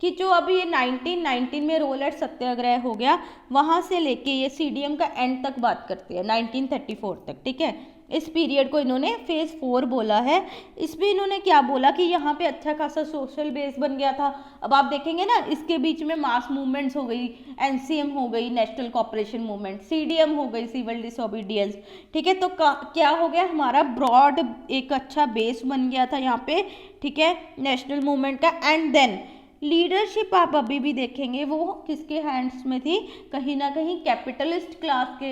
कि जो अभी ये 1919 में रोलेट सत्याग्रह हो गया, वहां से लेके ये CDM का एंड तक बात करते हैं 1934 तक। ठीक है, इस पीरियड को इन्होंने फेज 4 बोला है। इसमें इन्होंने क्या बोला कि यहाँ पे अच्छा खासा सोशल बेस बन गया था। अब आप देखेंगे ना, इसके बीच में मास मूवमेंट्स हो गई, NCM हो गई, नेशनल कॉपरेशन मूवमेंट, CDM हो गई, सिविल डिसोबीडियंस। ठीक है, तो क्या हो गया, हमारा ब्रॉड एक अच्छा बेस बन गया था यहाँ पे। ठीक है, नेशनल मूवमेंट का। एंड देन लीडरशिप आप अभी भी देखेंगे वो किसके हैंड्स में थी, कहीं ना कहीं कैपिटलिस्ट क्लास के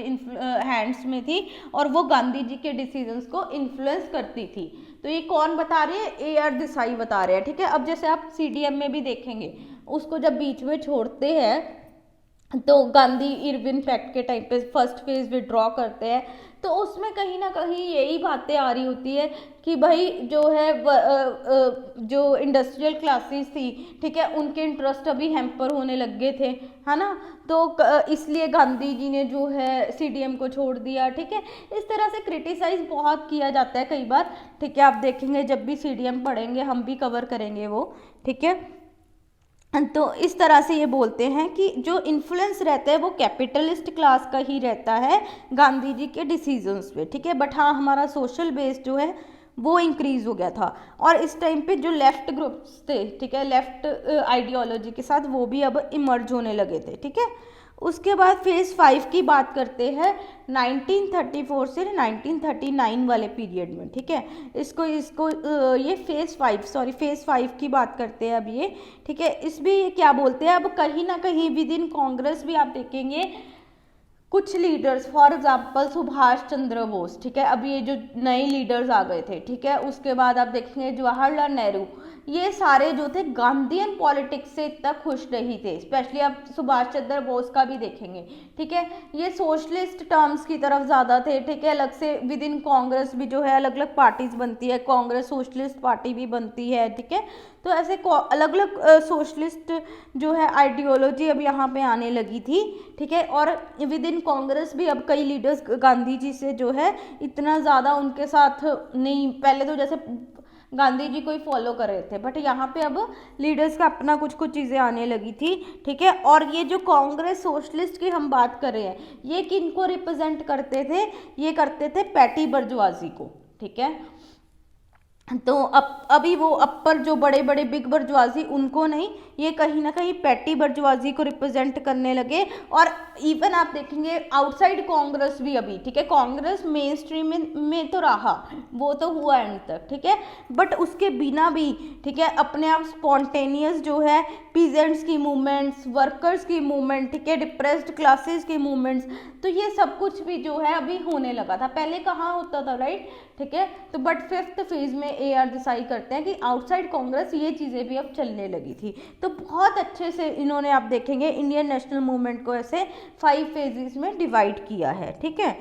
हैंड्स में थी, और वो गांधी जी के डिसीजंस को इन्फ्लुएंस करती थी। तो ये कौन बता रहे हैं, AR देसाई बता रहे हैं। ठीक है, अब जैसे आप CDM में भी देखेंगे, उसको जब बीच में छोड़ते हैं तो गांधी इरविन पैक्ट के टाइम पे फर्स्ट फेज विड्रॉ करते हैं, तो उसमें कहीं ना कहीं यही बातें आ रही होती है कि भाई जो है जो इंडस्ट्रियल क्लासेस थी, ठीक है, उनके इंटरेस्ट अभी हैम्पर होने लग गए थे, है ना, तो इसलिए गांधी जी ने जो है CDM को छोड़ दिया। ठीक है, इस तरह से क्रिटिसाइज बहुत किया जाता है कई बार। ठीक है, आप देखेंगे जब भी CDM पढ़ेंगे हम भी कवर करेंगे वो। ठीक है, तो इस तरह से ये बोलते हैं कि जो इन्फ्लुएंस रहता है वो कैपिटलिस्ट क्लास का ही रहता है गांधी जी के डिसीजंस पे। ठीक है, बट हाँ हमारा सोशल बेस जो है वो इंक्रीज हो गया था, और इस टाइम पे जो लेफ्ट ग्रुप्स थे, ठीक है, लेफ्ट आइडियोलॉजी के साथ, वो भी अब इमर्ज होने लगे थे। ठीक है, उसके बाद फेज 5 की बात करते हैं 1934 से 1939 वाले पीरियड में। ठीक है, इसको ये फेज 5 की बात करते हैं अब ये। ठीक है, इसमें ये क्या बोलते हैं, अब कहीं ना कहीं विद इन कांग्रेस भी आप देखेंगे कुछ leaders, for example Subhash Chandra Bose. ठीक है, अब ये जो नए लीडर्स आ गए थे। ठीक है, उसके बाद आप देखेंगे जवाहरलाल नेहरू, ये सारे जो थे गांधीयन पॉलिटिक्स से इतना खुश नहीं थे। स्पेशली आप सुभाष चंद्र बोस का भी देखेंगे। ठीक है, ये सोशलिस्ट टर्म्स की तरफ ज़्यादा थे। ठीक है, अलग से विद इन कांग्रेस भी जो है अलग अलग पार्टीज बनती है, कांग्रेस सोशलिस्ट पार्टी भी बनती है। ठीक है, तो ऐसे अलग अलग सोशलिस्ट जो है आइडियोलॉजी अब यहाँ पे आने लगी थी। ठीक है, और विद इन कांग्रेस भी अब कई लीडर्स गांधी जी से जो है इतना ज़्यादा उनके साथ नहीं, पहले तो जैसे गांधी जी को ही फॉलो कर रहे थे, बट यहाँ पे अब लीडर्स का अपना कुछ कुछ चीज़ें आने लगी थी। ठीक है, और ये जो कांग्रेस सोशलिस्ट की हम बात कर रहे हैं, ये किनको रिप्रेजेंट करते थे, ये करते थे पैटी बर्जुआजी को। ठीक है, तो अभी वो अपर जो बड़े बड़े बिग बर्जुआजी उनको नहीं, ये कहीं ना कहीं पैटी बर्जुआजी को रिप्रेजेंट करने लगे। और इवन आप देखेंगे आउटसाइड कांग्रेस भी अभी, ठीक है, कांग्रेस मेन स्ट्रीम में तो रहा, वो तो हुआ एंड तक। ठीक है, बट उसके बिना भी, ठीक है, अपने आप स्पॉन्टेनियस जो है पीजेंट्स की मूवमेंट्स, वर्कर्स की मूवमेंट, ठीक है, डिप्रेस्ड क्लासेस की मूवमेंट्स, तो ये सब कुछ भी जो है अभी होने लगा था, पहले कहाँ होता था, राइट। ठीक है, तो बट 5th फेज में AR देसाई करते हैं कि आउटसाइड कांग्रेस ये चीज़ें भी अब चलने लगी थी। तो बहुत अच्छे से इन्होंने, आप देखेंगे इंडियन नेशनल मूवमेंट को ऐसे 5 फेजेस में डिवाइड किया है। ठीक है,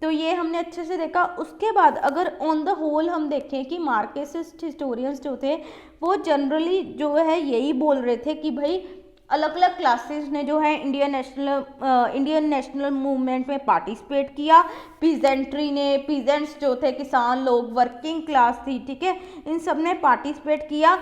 तो ये हमने अच्छे से देखा। उसके बाद अगर ऑन द होल हम देखें कि मार्क्सिस्ट हिस्टोरियंस जो थे वो जनरली जो है यही बोल रहे थे कि भाई अलग अलग क्लासेस ने जो है इंडियन नेशनल मूवमेंट में पार्टिसिपेट किया। पीजेंट्री ने, पीजेंट्स जो थे किसान लोग, वर्किंग क्लास थी, ठीक है, इन सब ने पार्टिसिपेट किया।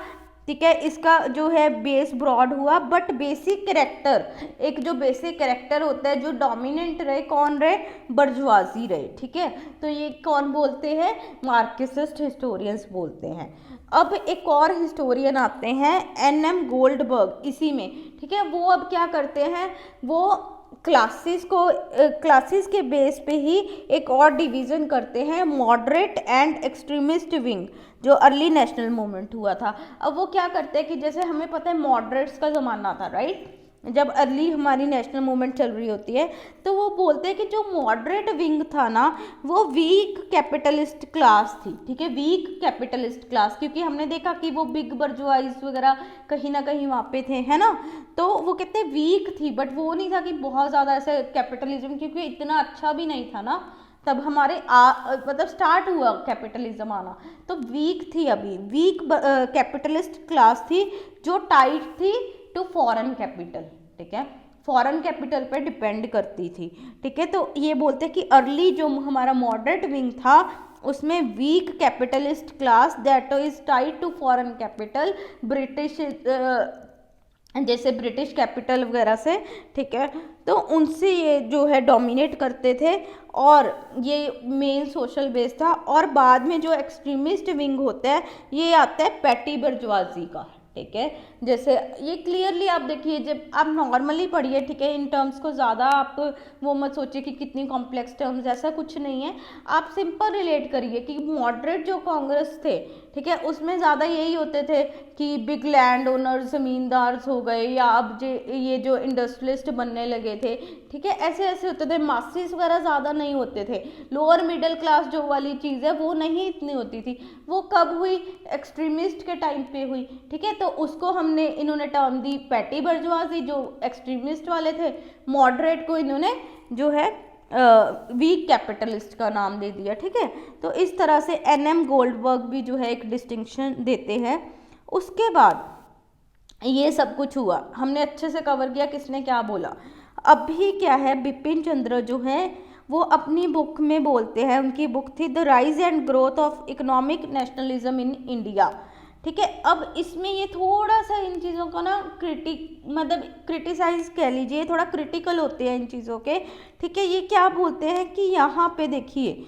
ठीक है, इसका जो है बेस ब्रॉड हुआ, बट बेसिक कैरेक्टर, एक जो बेसिक कैरेक्टर होता है जो डोमिनेंट रहे, कौन रहे, बर्जुआजी रहे। ठीक है, तो ये कौन बोलते हैं, मार्क्सिस्ट हिस्टोरियंस बोलते हैं। अब एक और हिस्टोरियन आते हैं NM गोल्डबर्ग इसी में। ठीक है, वो अब क्या करते हैं, वो क्लासेस के बेस पे ही एक और डिवीज़न करते हैं, मॉडरेट एंड एक्सट्रीमिस्ट विंग, जो अर्ली नेशनल मूवमेंट हुआ था। अब वो क्या करते हैं कि जैसे हमें पता है मॉडरेट्स का ज़माना था, राइट, जब अर्ली हमारी नेशनल मूवमेंट चल रही होती है, तो वो बोलते हैं कि जो मॉडरेट विंग था ना, वो वीक कैपिटलिस्ट क्लास थी। ठीक है, वीक कैपिटलिस्ट क्लास, क्योंकि हमने देखा कि वो बिग बर्जुआइज वगैरह कहीं ना कहीं वहाँ पे थे, है ना, तो वो कहते हैं वीक थी, बट वो नहीं था कि बहुत ज़्यादा ऐसे कैपिटलिज्म, क्योंकि इतना अच्छा भी नहीं था ना, तब हमारे मतलब स्टार्ट हुआ कैपिटलिज्म आना। तो वीक थी, अभी वीक कैपिटलिस्ट क्लास थी जो टाइट थी टू फॉरेन कैपिटल, ठीक है, फॉरेन कैपिटल पे डिपेंड करती थी, ठीक है। तो ये बोलते हैं कि अर्ली जो हमारा मॉडरेट विंग था उसमें weak capitalist class that is tied to foreign capital, British जैसे ब्रिटिश कैपिटल वगैरह से, ठीक है, तो उनसे ये जो है डोमिनेट करते थे और ये मेन सोशल बेस था। और बाद में जो एक्सट्रीमिस्ट विंग होता है ये आता है पैटी बर्जुआजी का, ठीक है। जैसे ये क्लियरली आप देखिए, जब आप नॉर्मली पढ़िए, ठीक है, इन टर्म्स को ज़्यादा आप वो मत सोचिए कि कितनी कॉम्प्लेक्स टर्म्स, ऐसा कुछ नहीं है। आप सिंपल रिलेट करिए कि मॉडरेट जो कांग्रेस थे, ठीक है, उसमें ज़्यादा यही होते थे कि बिग लैंड ओनर ज़मींदार्स हो गए, या अब ये जो इंडस्ट्रियलिस्ट बनने लगे थे, ठीक है, ऐसे ऐसे होते थे। मार्क्सिस्ट वगैरह ज़्यादा नहीं होते थे। लोअर मिडिल क्लास जो वाली चीज़ है वो नहीं इतनी होती थी। वो कब हुई? एक्सट्रीमिस्ट के टाइम पे हुई, ठीक है। तो उसको हमने इन्होंने टर्म दी पैटी बर्जुआजी, जो एक्सट्रीमिस्ट वाले थे। मॉडरेट को इन्होंने जो है वीक कैपिटलिस्ट का नाम दे दिया, ठीक है। तो इस तरह से एनएम गोल्डबर्ग भी जो है एक डिस्टिंक्शन देते हैं। उसके बाद ये सब कुछ हुआ, हमने अच्छे से कवर किया किसने क्या बोला। अभी क्या है, बिपिन चंद्र जो है वो अपनी बुक में बोलते हैं, उनकी बुक थी the rise and growth of economic nationalism in India, ठीक है। अब इसमें ये थोड़ा सा इन चीज़ों को ना मतलब क्रिटिसाइज कह लीजिए, थोड़ा क्रिटिकल होते हैं इन चीज़ों के, ठीक है। ये क्या बोलते हैं कि यहाँ पे देखिए,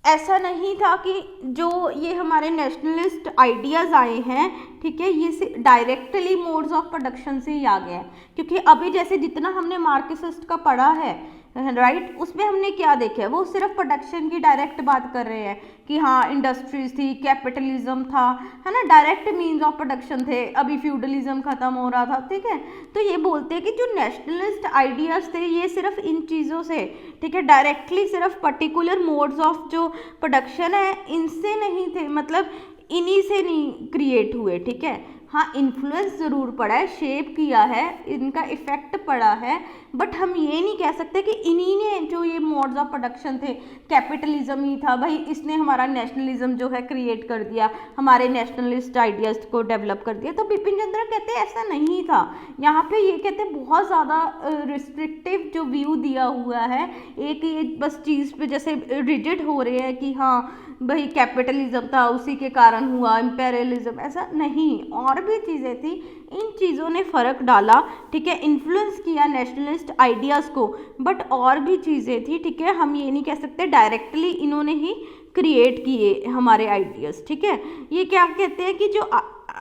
ऐसा नहीं था कि जो ये हमारे नेशनलिस्ट आइडियाज़ आए हैं, ठीक है, ये डायरेक्टली मोड्स ऑफ प्रोडक्शन से ही आ गए हैं। क्योंकि अभी जैसे जितना हमने मार्क्सिस्ट का पढ़ा है, राइट, उसमें हमने क्या देखा है, वो सिर्फ प्रोडक्शन की डायरेक्ट बात कर रहे हैं कि हाँ इंडस्ट्रीज थी, कैपिटलिज्म था, है ना, डायरेक्ट मीन्स ऑफ प्रोडक्शन थे। अभी फ्यूडलिज्म खत्म हो रहा था, ठीक है। तो ये बोलते हैं कि जो नेशनलिस्ट आइडियाज़ थे ये सिर्फ इन चीज़ों से, ठीक है, डायरेक्टली सिर्फ पर्टिकुलर मोड्स ऑफ जो प्रोडक्शन है इनसे नहीं थे, मतलब इन्हीं से नहीं क्रिएट हुए, ठीक है। हाँ, इन्फ्लुएंस ज़रूर पड़ा है, शेप किया है, इनका इफेक्ट पड़ा है, बट हम ये नहीं कह सकते कि इन्हीं ने जो ये मोड्स ऑफ प्रोडक्शन थे, कैपिटलिज्म ही था भाई, इसने हमारा नेशनलिज्म जो है क्रिएट कर दिया, हमारे नेशनलिस्ट आइडियाज़ को डेवलप कर दिया। तो बिपिन चंद्र कहते हैं ऐसा नहीं था। यहाँ पे ये कहते हैं बहुत ज़्यादा रिस्ट्रिक्टिव जो व्यू दिया हुआ है, एक ये बस चीज़ पे जैसे रिजिड हो रहे हैं कि हाँ भाई कैपिटलिज्म था उसी के कारण हुआ, इम्पेरियलिज्म, ऐसा नहीं, और भी चीज़ें थी। इन चीज़ों ने फ़र्क डाला, ठीक है, इन्फ्लुएंस किया नेशनलिस्ट आइडियाज़ को, बट और भी चीज़ें थी, ठीक है। हम ये नहीं कह सकते डायरेक्टली इन्होंने ही क्रिएट किए हमारे आइडियाज़, ठीक है। ये क्या कहते हैं कि जो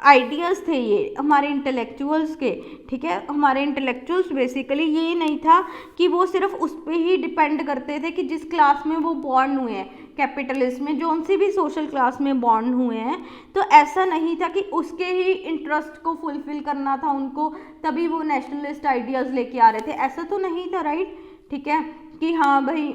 आइडियाज़ थे ये हमारे इंटेलेक्चुअल्स के, ठीक है, हमारे इंटेलेक्चुअल्स बेसिकली ये नहीं था कि वो सिर्फ उस पर ही डिपेंड करते थे कि जिस क्लास में वो बॉर्न हुए हैं, कैपिटलिस्ट में, जो उनसे भी सोशल क्लास में बॉर्न हुए हैं, तो ऐसा नहीं था कि उसके ही इंटरेस्ट को फुलफिल करना था उनको, तभी वो नेशनलिस्ट आइडियाज़ लेके आ रहे थे, ऐसा तो नहीं था, राइट, ठीक है, कि हाँ भाई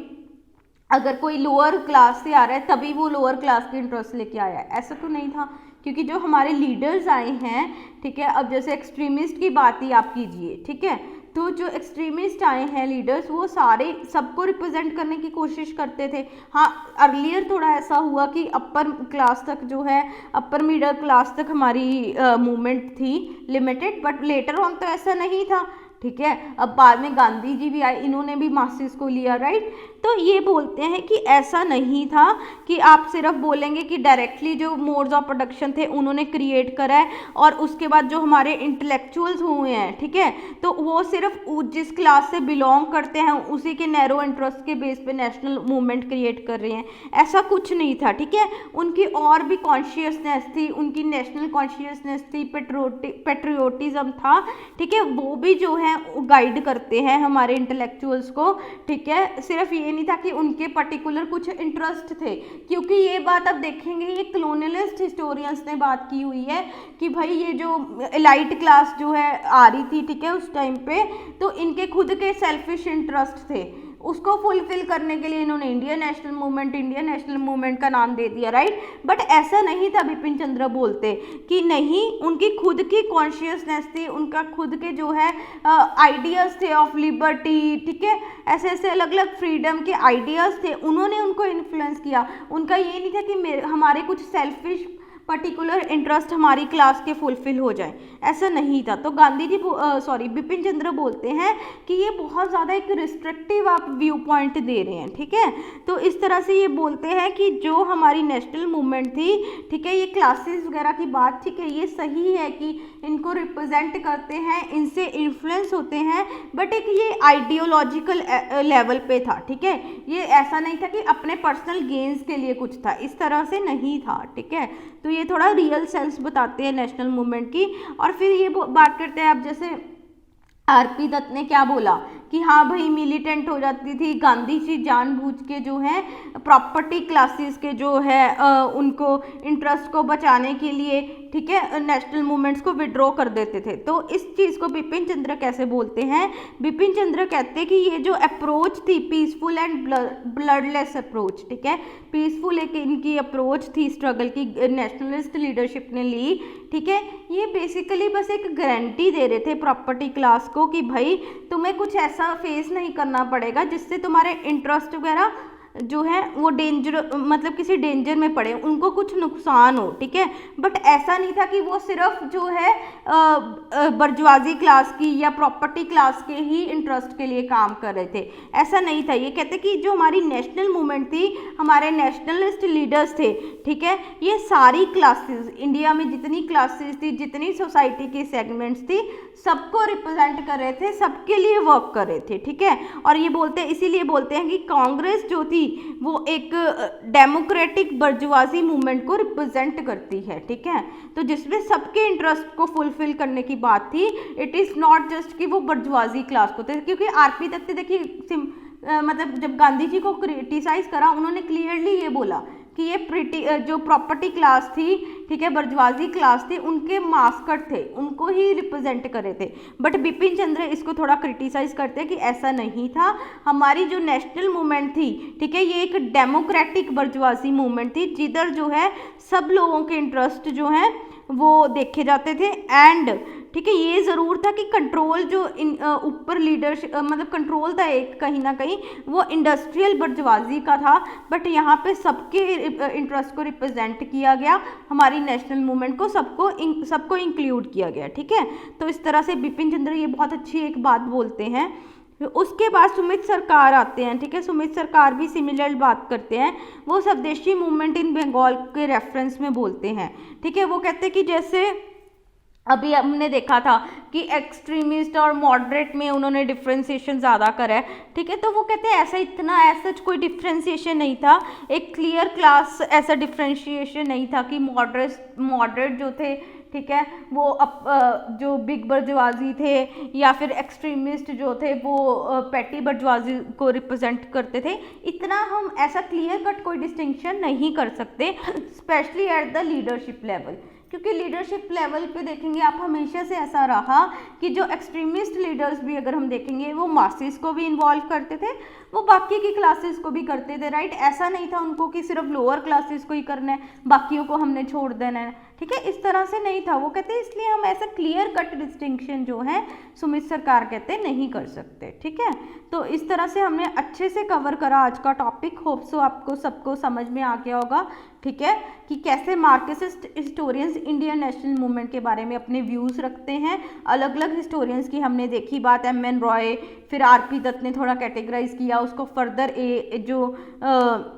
अगर कोई लोअर क्लास से आ रहा है तभी वो लोअर क्लास के इंटरेस्ट लेके आया है, ऐसा तो नहीं था। क्योंकि जो हमारे लीडर्स आए हैं, ठीक है, अब जैसे एक्सट्रीमिस्ट की बात ही आप कीजिए, ठीक है, तो जो एक्सट्रीमिस्ट आए हैं लीडर्स, वो सारे सबको रिप्रेजेंट करने की कोशिश करते थे। हाँ, अर्लियर थोड़ा ऐसा हुआ कि अपर क्लास तक जो है, अपर मिडिल क्लास तक हमारी मूवमेंट थी लिमिटेड, बट लेटर ऑन तो ऐसा नहीं था, ठीक है। अब बाद में गांधी जी भी आए, इन्होंने भी मार्क्सिस्ट को लिया, राइट। तो ये बोलते हैं कि ऐसा नहीं था कि आप सिर्फ बोलेंगे कि डायरेक्टली जो मोड्स ऑफ प्रोडक्शन थे उन्होंने क्रिएट करा है, और उसके बाद जो हमारे इंटेलेक्चुअल्स हुए हैं, ठीक है, तो वो सिर्फ जिस क्लास से बिलोंग करते हैं उसी के नैरो इंटरेस्ट के बेस पे नेशनल मूवमेंट क्रिएट कर रहे हैं, ऐसा कुछ नहीं था, ठीक है। उनकी और भी कॉन्शियसनेस थी, उनकी नेशनल कॉन्शियसनेस थी, पेट्रियोटिज्म था, ठीक है, वो भी जो है गाइड करते हैं हमारे इंटेलेक्चुअल्स को, ठीक है। सिर्फ ये नहीं था कि उनके पर्टिकुलर कुछ इंटरेस्ट थे, क्योंकि ये बात आप देखेंगे ये कॉलोनियलिस्ट हिस्टोरियंस ने बात की हुई है कि भाई ये जो एलाइट क्लास जो है आ रही थी, ठीक है, उस टाइम पे, तो इनके खुद के सेल्फिश इंटरेस्ट थे, उसको फुलफिल करने के लिए इन्होंने इंडियन नेशनल मूवमेंट का नाम दे दिया, राइट। बट ऐसा नहीं था, बिपिन चंद्र बोलते कि नहीं, उनकी खुद की कॉन्शियसनेस थी, उनका खुद के जो है आइडियाज थे ऑफ लिबर्टी, ठीक है, ऐसे ऐसे अलग अलग फ्रीडम के आइडियाज थे, उन्होंने उनको इन्फ्लुएंस किया। उनका ये नहीं था कि हमारे कुछ सेल्फिश पर्टिकुलर इंटरेस्ट हमारी क्लास के फुलफिल हो जाए, ऐसा नहीं था। तो गांधी जी बिपिन चंद्र बोलते हैं कि ये बहुत ज़्यादा एक रिस्ट्रिक्टिव आप व्यू पॉइंट दे रहे हैं, ठीक है। तो इस तरह से ये बोलते हैं कि जो हमारी नेशनल मूवमेंट थी, ठीक है, ये क्लासेस वगैरह की बात, ठीक है, ये सही है कि इनको रिप्रेजेंट करते हैं, इनसे इन्फ्लुएंस होते हैं, बट एक ये आइडियोलॉजिकल लेवल पे था, ठीक है। ये ऐसा नहीं था कि अपने पर्सनल गेन्स के लिए कुछ था, इस तरह से नहीं था, ठीक है। तो ये थोड़ा रियल सेंस बताते हैं नेशनल मूवमेंट की। और फिर ये बात करते हैं अब, जैसे आरपी दत्त ने क्या बोला कि हाँ भाई मिलिटेंट हो जाती थी, गांधी जी जानबूझ के जो है प्रॉपर्टी क्लासेस के जो है उनको इंटरेस्ट को बचाने के लिए, ठीक है, नेशनल मूवमेंट्स को विड्रॉ कर देते थे। तो इस चीज़ को बिपिन चंद्र कैसे बोलते हैं? बिपिन चंद्र कहते हैं कि ये जो अप्रोच थी पीसफुल एंड ब्लडलेस अप्रोच, ठीक है, पीसफुल एक इनकी अप्रोच थी स्ट्रगल की, नेशनलिस्ट लीडरशिप ने ली, ठीक है। ये बेसिकली बस एक गारंटी दे रहे थे प्रॉपर्टी क्लास को कि भाई तुम्हें कुछ ऐसा फेस नहीं करना पड़ेगा जिससे तुम्हारे इंटरेस्ट वगैरह जो है वो डेंजर, मतलब किसी डेंजर में पड़े, उनको कुछ नुकसान हो, ठीक है। बट ऐसा नहीं था कि वो सिर्फ जो है बर्जुआजी क्लास की या प्रॉपर्टी क्लास के ही इंटरेस्ट के लिए काम कर रहे थे, ऐसा नहीं था। ये कहते कि जो हमारी नेशनल मूवमेंट थी, हमारे नेशनलिस्ट लीडर्स थे, ठीक है, ये सारी क्लासेस, इंडिया में जितनी क्लासेस थी, जितनी सोसाइटी की सेगमेंट्स थी, सबको रिप्रेजेंट कर रहे थे, सबके लिए वर्क कर रहे थे, ठीक है। और ये बोलते हैं, इसीलिए बोलते हैं कि कांग्रेस जो थी वो एक डेमोक्रेटिक बर्जुआजी मूवमेंट को रिप्रेजेंट करती है, ठीक है। तो जिसमें सबके इंटरेस्ट को फुलफिल करने की बात थी, इट इज नॉट जस्ट कि वो बर्जुआजी क्लास को थे, क्योंकि आरपी दत्त देखिए मतलब जब गांधी जी को क्रिटिसाइज करा, उन्होंने क्लियरली ये बोला कि ये जो प्रॉपर्टी क्लास थी, ठीक है, बर्जुआजी क्लास थी, उनके मास्कट थे, उनको ही रिप्रेजेंट करे थे। बट बिपिन चंद्र इसको थोड़ा क्रिटिसाइज करते हैं कि ऐसा नहीं था, हमारी जो नेशनल मूवमेंट थी, ठीक है, ये एक डेमोक्रेटिक बर्जुआजी मूवमेंट थी, जिधर जो है सब लोगों के इंटरेस्ट जो हैं वो देखे जाते थे। एंड ठीक है, ये ज़रूर था कि कंट्रोल जो ऊपर लीडरशिप मतलब कंट्रोल था एक कहीं ना कहीं वो इंडस्ट्रियल बर्जुआजी का था, बट यहाँ पे सबके इंटरेस्ट को रिप्रेजेंट किया गया, हमारी नेशनल मूवमेंट को सबको इंक्लूड किया गया, ठीक है। तो इस तरह से बिपिन चंद्र ये बहुत अच्छी एक बात बोलते हैं। उसके बाद सुमित सरकार आते हैं, ठीक है, सुमित सरकार भी सिमिलर बात करते हैं, वो स्वदेशी मूवमेंट इन बंगाल के रेफरेंस में बोलते हैं, ठीक है। वो कहते हैं कि जैसे अभी हमने देखा था कि एक्सट्रीमिस्ट और मॉडरेट में उन्होंने डिफ्रेंसिएशन ज़्यादा करा है, ठीक है। तो वो कहते हैं ऐसा इतना ऐसा कोई डिफ्रेंसिएशन नहीं था, एक क्लियर क्लास ऐसा डिफ्रेंशिएशन नहीं था कि मॉडरेट जो थे, ठीक है, वो जो बिग बर्जुआजी थे या फिर एक्सट्रीमिस्ट जो थे वो पेटी बर्जुआजी को रिप्रेजेंट करते थे, इतना हम ऐसा क्लियर कट कोई डिस्टिंक्शन नहीं कर सकते, specially at the leadership level, क्योंकि लीडरशिप लेवल पे देखेंगे आप हमेशा से ऐसा रहा कि जो एक्सट्रीमिस्ट लीडर्स भी अगर हम देखेंगे वो मासिस को भी इन्वॉल्व करते थे, वो बाकी की क्लासेस को भी करते थे, राइट। ऐसा नहीं था उनको कि सिर्फ लोअर क्लासेस को ही करना है, बाकियों को हमने छोड़ देना है, ठीक है, इस तरह से नहीं था। वो कहते हैं इसलिए हम ऐसा क्लियर कट डिस्टिंक्शन जो है सुमित सरकार कहते नहीं कर सकते, ठीक है। तो इस तरह से हमने अच्छे से कवर करा आज का टॉपिक, होप सो आपको सबको समझ में आ गया होगा, ठीक है, कि कैसे Marxist historians Indian national movement के बारे में अपने व्यूज़ रखते हैं। अलग अलग हिस्टोरियंस की हमने देखी बात, एम.एन. रॉय, फिर आर.पी. दत्त ने थोड़ा कैटेगराइज किया उसको फर्दर, ए.आर.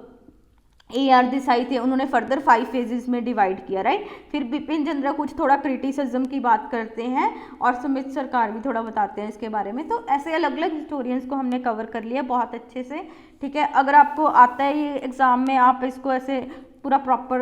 देसाई थे उन्होंने फर्दर 5 फेजेस में डिवाइड किया, राइट। फिर बिपिन चंद्र कुछ थोड़ा क्रिटिसिज्म की बात करते हैं और सुमित सरकार भी थोड़ा बताते हैं इसके बारे में। तो ऐसे अलग अलग हिस्टोरियंस को हमने कवर कर लिया बहुत अच्छे से, ठीक है। अगर आपको आता है ये एग्ज़ाम में, आप इसको ऐसे पूरा प्रॉपर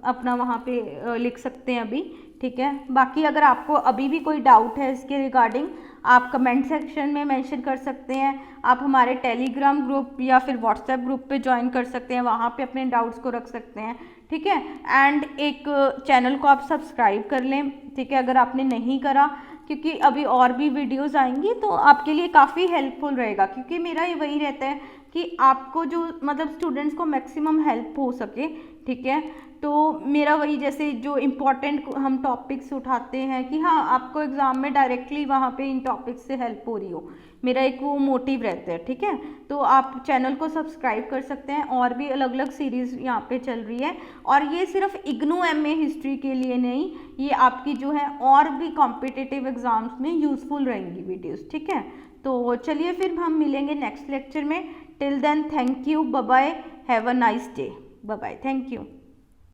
अपना वहाँ पे लिख सकते हैं अभी, ठीक है। बाकी अगर आपको अभी भी कोई डाउट है इसके रिगार्डिंग, आप कमेंट सेक्शन में मेंशन कर सकते हैं। आप हमारे टेलीग्राम ग्रुप या फिर व्हाट्सएप ग्रुप पे ज्वाइन कर सकते हैं, वहाँ पे अपने डाउट्स को रख सकते हैं, ठीक है। एंड एक चैनल को आप सब्सक्राइब कर लें, ठीक है, अगर आपने नहीं करा, क्योंकि अभी और भी वीडियोस आएंगी तो आपके लिए काफ़ी हेल्पफुल रहेगा, क्योंकि मेरा ये वही रहता है कि आपको जो मतलब स्टूडेंट्स को मैक्सिमम हेल्प हो सके, ठीक है। तो मेरा वही, जैसे जो इम्पोर्टेंट हम टॉपिक्स उठाते हैं कि हाँ आपको एग्ज़ाम में डायरेक्टली वहाँ पे इन टॉपिक्स से हेल्प हो रही हो, मेरा एक वो मोटिव रहता है, ठीक है। तो आप चैनल को सब्सक्राइब कर सकते हैं, और भी अलग अलग सीरीज़ यहाँ पे चल रही है, और ये सिर्फ इग्नू MA हिस्ट्री के लिए नहीं, ये आपकी जो है और भी कॉम्पिटिटिव एग्जाम्स में यूज़फुल रहेंगी वीडियोज़, ठीक है। तो चलिए फिर हम मिलेंगे नेक्स्ट लेक्चर में। Till then thank you, bye bye, have a nice day, bye bye, thank you.